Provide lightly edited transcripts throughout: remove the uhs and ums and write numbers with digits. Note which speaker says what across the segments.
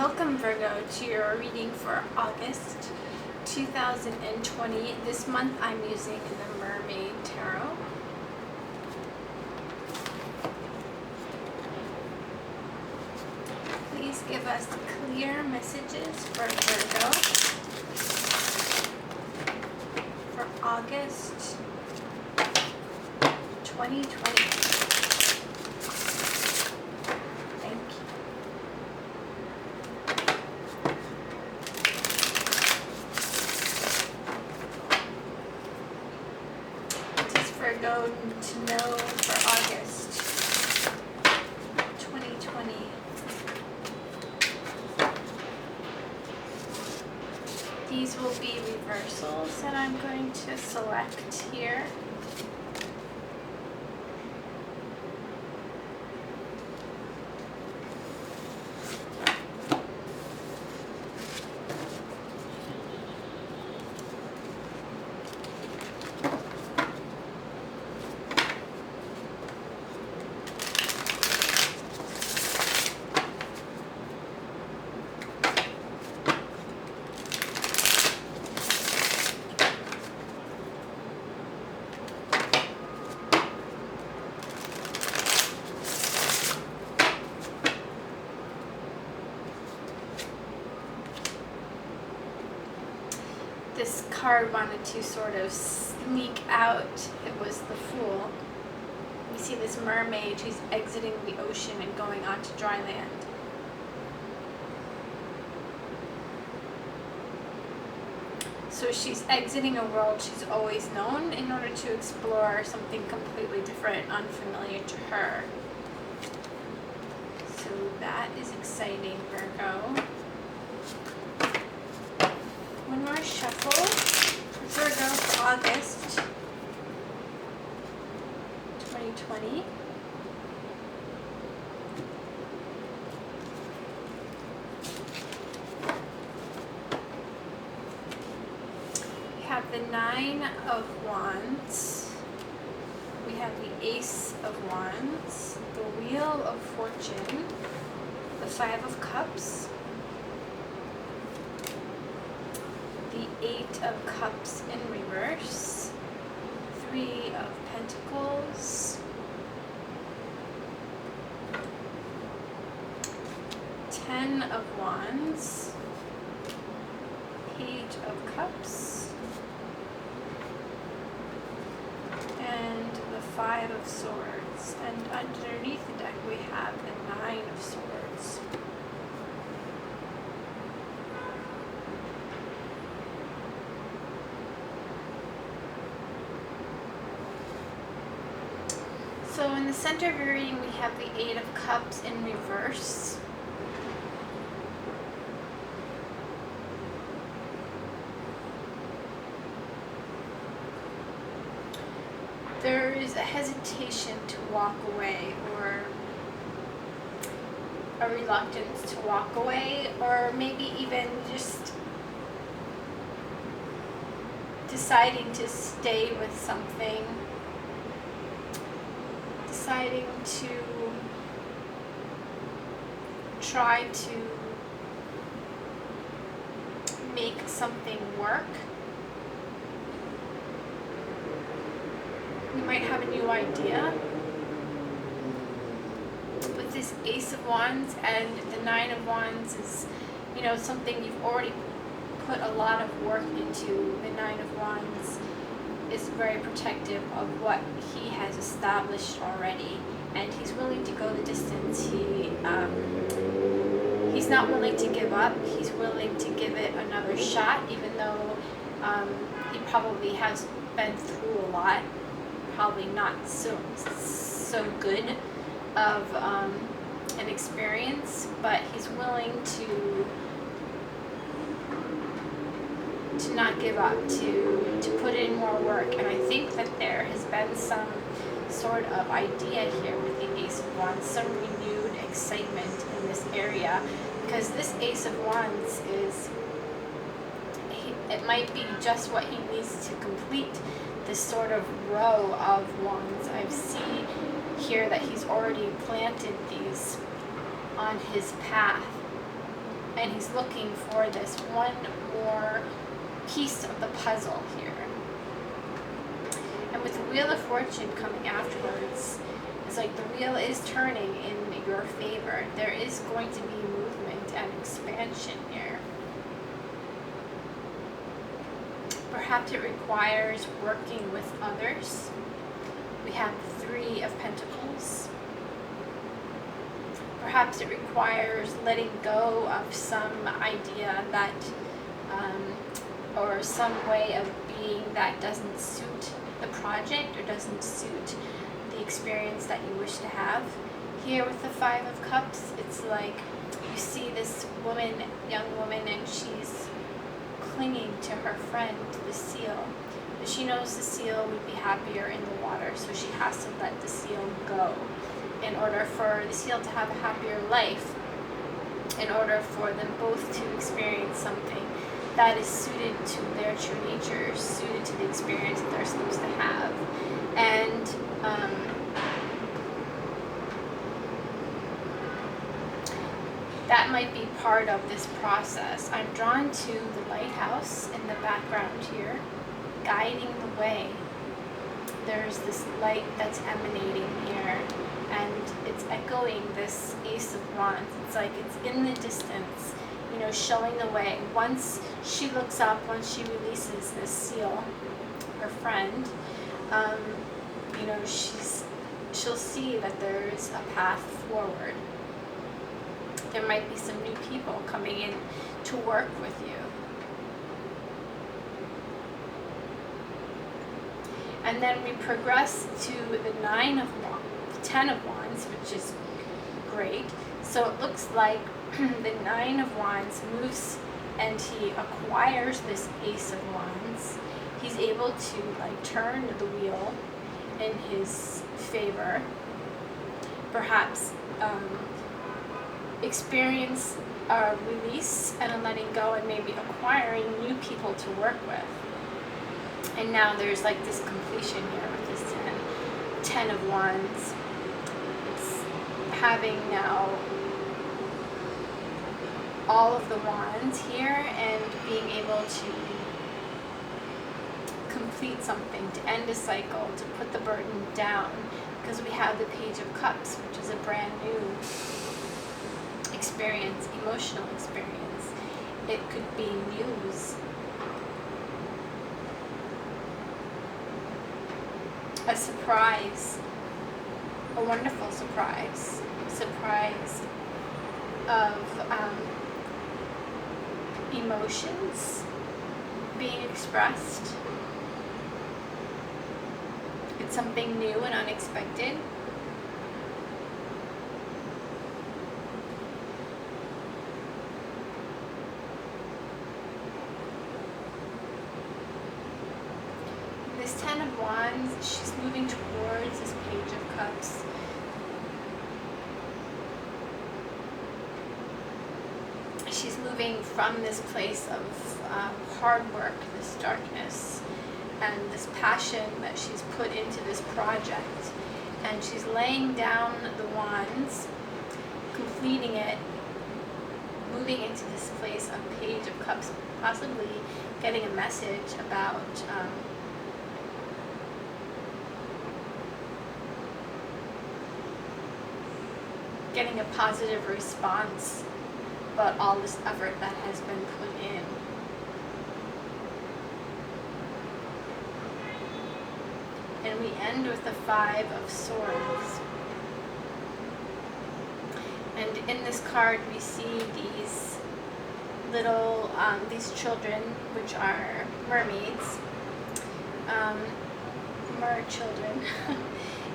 Speaker 1: Welcome, Virgo, to your reading for August 2020. This month I'm using the Mermaid Tarot. Please give us clear messages for Virgo for August 2020. Virgo to know for August 2020. These will be reversals that I'm going to select here. This card wanted to sort of sneak out. It was the Fool. You see this mermaid who's exiting the ocean and going onto dry land. So she's exiting a world she's always known in order to explore something completely different, unfamiliar to her. So that is exciting, Virgo. One more shuffle for Virgo for August 2020. We have the Nine of Wands. We have the Ace of Wands, the Wheel of Fortune, the Five of Cups, the Eight of Cups in reverse, Three of Pentacles, Ten of Wands, Page of Cups, and the Five of Swords. And underneath the deck we have the Nine of Swords. So in the center of your reading, we have the Eight of Cups in reverse. There is a hesitation to walk away, or a reluctance to walk away, or maybe even just deciding to stay with something. Deciding to try to make something work. You might have a new idea. With this Ace of Wands and the Nine of Wands is, something you've already put a lot of work into. The Nine of Wands is very protective of what he has established already, and he's willing to go the distance. He's not willing to give up. He's willing to give it another shot, even though he probably has been through a lot, probably not so good of an experience, but he's willing to not give up, to put in more work. And I think that there has been some sort of idea here with the Ace of Wands, some renewed excitement in this area, because this Ace of Wands it might be just what he needs to complete this sort of row of wands. I see here that he's already planted these on his path. and he's looking for this one more piece of the puzzle here. And with the Wheel of Fortune coming afterwards, it's like the wheel is turning in your favor. There is going to be movement and expansion here. Perhaps it requires working with others. We have the Three of Pentacles. Perhaps it requires letting go of some idea that, or some way of being that doesn't suit the project or doesn't suit the experience that you wish to have. Here with the Five of Cups, it's like you see this woman, young woman, and she's clinging to her friend, the seal. But she knows the seal would be happier in the water, so she has to let the seal go in order for the seal to have a happier life, in order for them both to experience something that is suited to their true nature, suited to the experience that they're supposed to have. And that might be part of this process. I'm drawn to the lighthouse in the background here, guiding the way. There's this light that's emanating here, and it's echoing this Ace of Wands. It's like it's in the distance, you know, showing the way. Once she looks up, once she releases this seal, her friend, you know, she'll see that there's a path forward. There might be some new people coming in to work with you. And then we progress to the Ten of Wands, which is great. So it looks like the Nine of Wands moves and he acquires this Ace of Wands. He's able to like turn the wheel in his favor. Perhaps experience a release and a letting go, and maybe acquiring new people to work with. And now there's like this completion here with this Ten of Wands. It's having now all of the wands here and being able to complete something, to end a cycle, to put the burden down, because we have the Page of Cups, which is a brand new experience, emotional experience. It could be news, a surprise, a wonderful surprise of emotions being expressed. It's something new and unexpected. This Ten of Wands, she's moving towards this Page of Cups. She's moving from this place of hard work, this darkness, and this passion that she's put into this project. And she's laying down the wands, completing it, moving into this place of Page of Cups, possibly getting a message about getting a positive response about all this effort that has been put in. And we end with the Five of Swords. And in this card we see these little, these children, which are mermaids, mer children.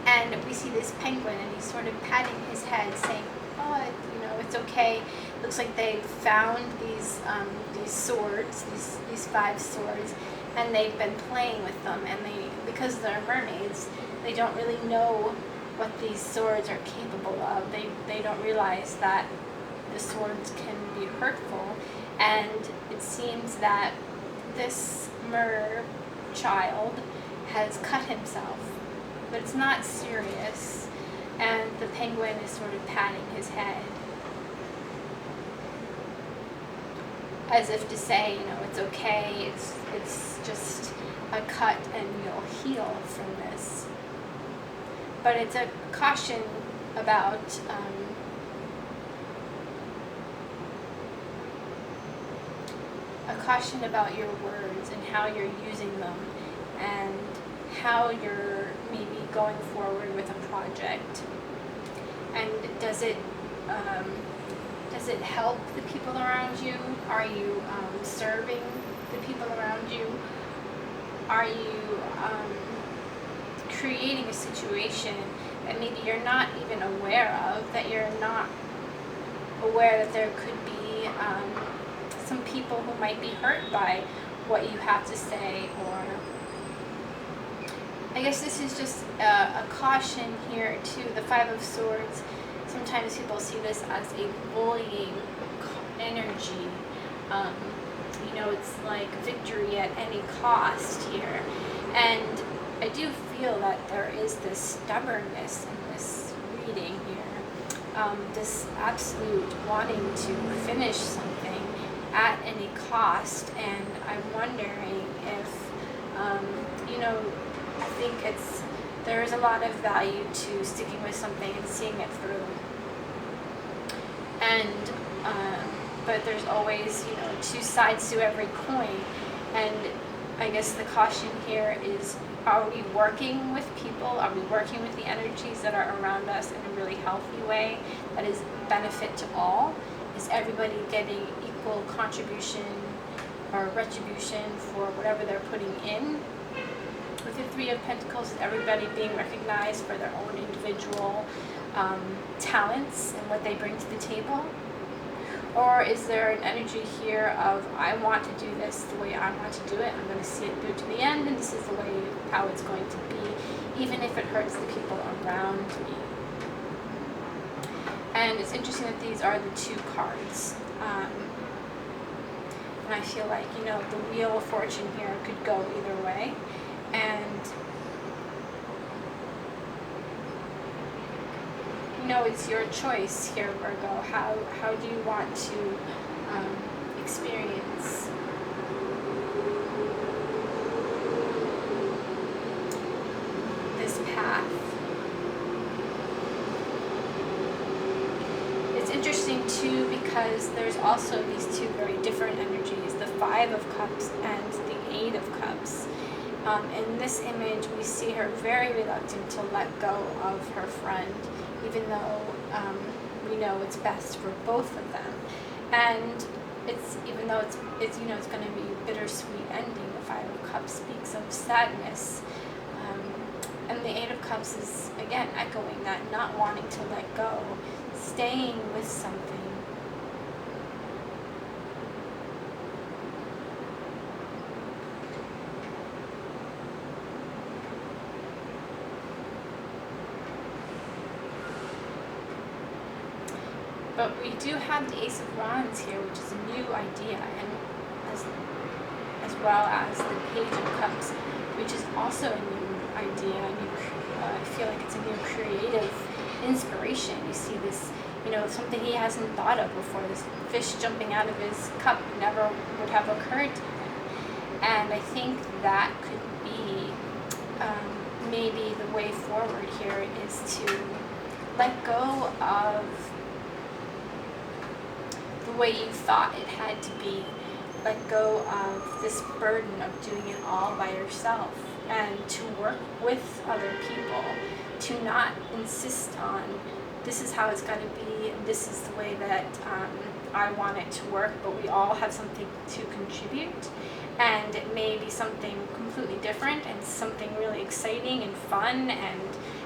Speaker 1: And we see this penguin, and he's sort of patting his head, saying, "Oh, you know, it's okay." Looks like they found these swords, these 5 swords, and they've been playing with them. And because they're mermaids, they don't really know what these swords are capable of. They don't realize that the swords can be hurtful. And it seems that this mer child has cut himself, but it's not serious, and the penguin is sort of patting his head. as if to say, it's okay, it's just a cut and you'll heal from this. But it's a caution about your words and how you're using them, and how you're maybe going forward with a project. And does it help the people around you? Are you serving the people around you? Are you creating a situation that maybe you're not even aware of, that you're not aware that there could be some people who might be hurt by what you have to say? Or I guess this is just a caution here too. The Five of Swords, sometimes people see this as a bullying energy. It's like victory at any cost here. And I do feel that there is this stubbornness in this reading here. This absolute wanting to finish something at any cost. And I'm wondering if, I think there is a lot of value to sticking with something and seeing it through. And but there's always, two sides to every coin. And I guess the caution here is, are we working with people? Are we working with the energies that are around us in a really healthy way that is benefit to all? Is everybody getting equal contribution or retribution for whatever they're putting in? With the Three of Pentacles, is everybody being recognized for their own individual talents and what they bring to the table? Or is there an energy here of, I want to do this the way I want to do it, I'm going to see it through to the end, and this is the way how it's going to be, even if it hurts the people around me. And it's interesting that these are the two cards. And I feel like, the Wheel of Fortune here could go either way. And it's your choice here, Virgo. How do you want to experience this path? It's interesting too, because there's also these two very different energies, the Five of Cups and the Eight of Cups. In this image, we see her very reluctant to let go of her friend, even though we know it's best for both of them. And even though it's going to be a bittersweet ending. The Five of Cups speaks of sadness, and the Eight of Cups is again echoing that, not wanting to let go, staying with something. But we do have the Ace of Wands here, which is a new idea, and as well as the Page of Cups, which is also a new idea. I feel like it's a new creative inspiration. You see this, something he hasn't thought of before. This fish jumping out of his cup never would have occurred to him. And I think that could be maybe the way forward here, is to let go of the way you thought it had to be. Let go of this burden of doing it all by yourself, and to work with other people, to not insist on, this is how it's got to be, and this is the way that I want it to work, but we all have something to contribute, and it may be something completely different and something really exciting and fun and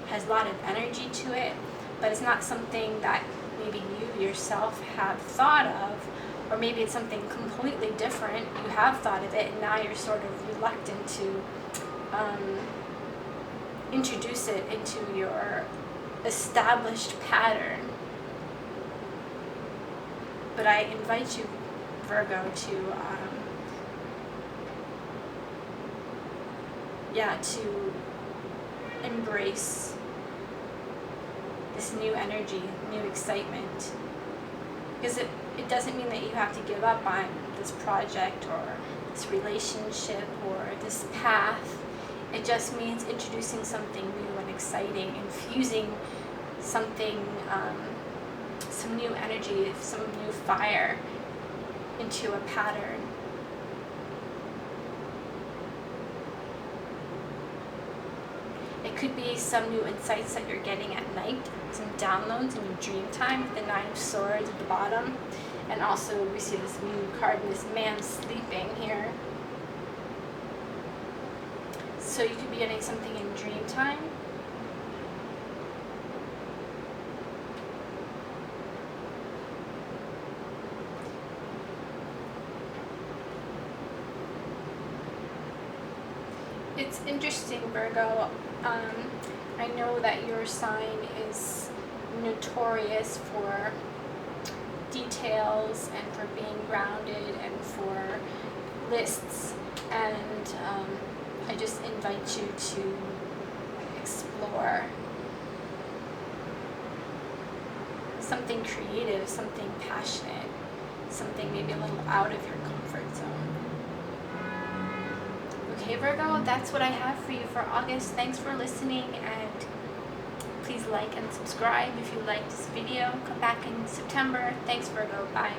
Speaker 1: has a lot of energy to it, but it's not something that maybe you yourself have thought of, or maybe it's something completely different. You have thought of it, and now you're sort of reluctant to introduce it into your established pattern. But I invite you, Virgo, to to embrace this new energy, new excitement, because it doesn't mean that you have to give up on this project or this relationship or this path. It just means introducing something new and exciting, infusing something, some new energy, some new fire into a pattern. It could be some new insights that you're getting at night, some downloads in your dream time with the Nine of Swords at the bottom. And also we see this new card, this man sleeping here. So you could be getting something in dream time. It's interesting, Virgo. I know that your sign is notorious for details and for being grounded and for lists, and I just invite you to explore something creative, something passionate, something maybe a little out of your comfort zone. Okay, Virgo, that's what I have for you for August. Thanks for listening, and please like and subscribe if you liked this video. Come back in September. Thanks, Virgo. Bye.